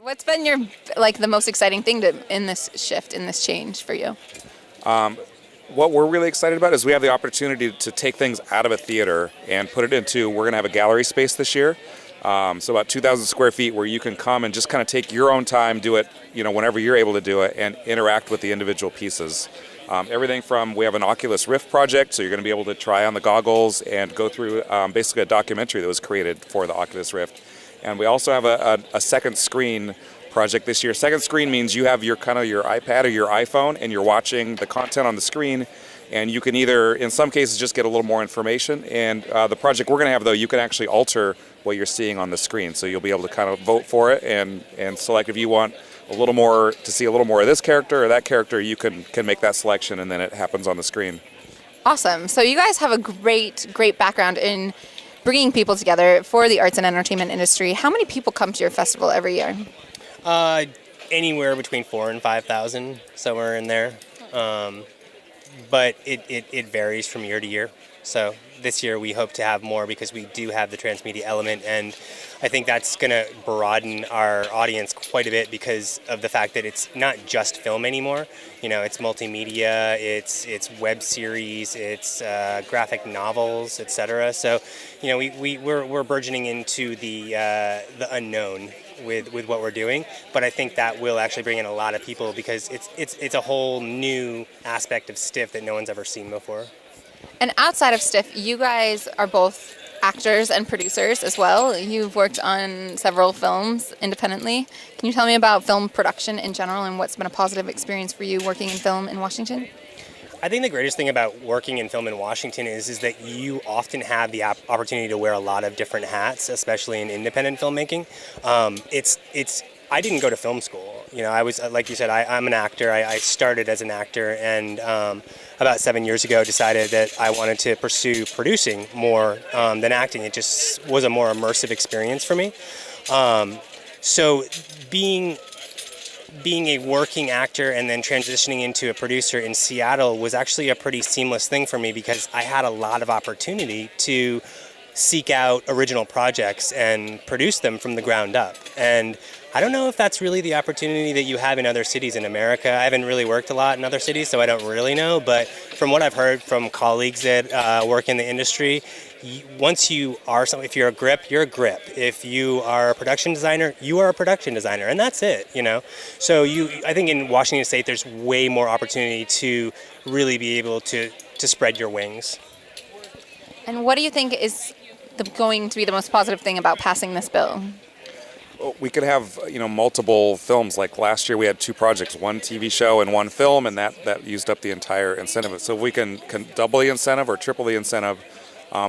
What's been your the most exciting thing in this shift, in this change for you? What we're really excited about is we have the opportunity to take things out of a theater and put it into, we're going to have a gallery space this year. So about 2,000 square feet where you can come and just kind of take your own time, do it, whenever you're able to do it, and interact with the individual pieces. Everything from, we have an Oculus Rift project, so you're going to be able to try on the goggles and go through basically a documentary that was created for the Oculus Rift. And we also have a second screen project this year. Second screen means you have your iPad or your iPhone and you're watching the content on the screen, and you can either, in some cases, just get a little more information. And the project we're going to have, though, you can actually alter what you're seeing on the screen. So you'll be able to kind of vote for it and select if you want a little more, to see a little more of this character or that character. You can make that selection, and then it happens on the screen. Awesome. So you guys have a great background in bringing people together for the arts and entertainment industry. How many people come to your festival every year? Anywhere between 4,000 and 5,000, somewhere in there. But it varies from year to year. So this year we hope to have more because we do have the transmedia element, and I think that's going to broaden our audience quite a bit because of the fact that it's not just film anymore. It's multimedia, it's web series, it's graphic novels, etc. So, we're burgeoning into the unknown with what we're doing, but I think that will actually bring in a lot of people because it's a whole new aspect of STIFF that no one's ever seen before. And outside of STIFF, you guys are both actors and producers as well. You've worked on several films independently. Can you tell me about film production in general and what's been a positive experience for you working in film in Washington? I think the greatest thing about working in film in Washington is that you often have the opportunity to wear a lot of different hats, especially in independent filmmaking. I didn't go to film school. I was, like you said, I'm an actor. I started as an actor, and about 7 years ago decided that I wanted to pursue producing more than acting. It just was a more immersive experience for me. So being a working actor and then transitioning into a producer in Seattle was actually a pretty seamless thing for me because I had a lot of opportunity to seek out original projects and produce them from the ground up. And I don't know if that's really the opportunity that you have in other cities in America. I haven't really worked a lot in other cities, so I don't really know. But from what I've heard from colleagues that work in the industry, once you are if you're a grip, you're a grip. If you are a production designer, you are a production designer, and that's it. So I think in Washington State, there's way more opportunity to really be able to spread your wings. And what do you think is going to be the most positive thing about passing this bill? Well, we could have multiple films. Like last year we had 2 projects, 1 TV show and 1 film, and that used up the entire incentive. So if we can double the incentive or triple the incentive,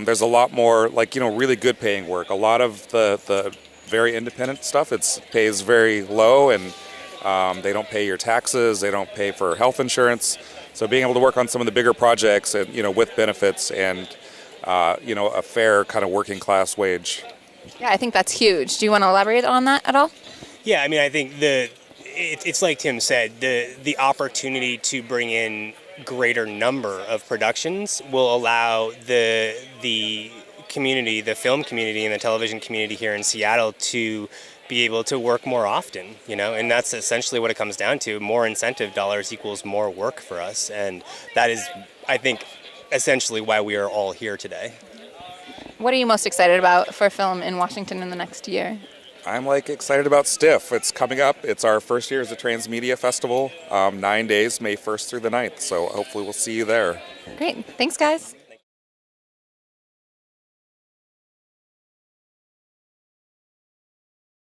there's a lot more really good paying work. A lot of the very independent stuff, it pays very low, and they don't pay your taxes, they don't pay for health insurance. So being able to work on some of the bigger projects and with benefits and a fair kind of working class wage. Yeah, I think that's huge. Do you want to elaborate on that at all? Yeah, I think it's like Tim said, the opportunity to bring in greater number of productions will allow the community, the film community and the television community here in Seattle to be able to work more often, and that's essentially what it comes down to. More incentive dollars equals more work for us, and that is, I think, essentially why we are all here today. What are you most excited about for film in Washington in the next year? I'm excited about STIFF. It's coming up. It's our first year as a Transmedia Festival, 9 days, May 1st through the 9th. So hopefully we'll see you there. Great. Thanks, guys.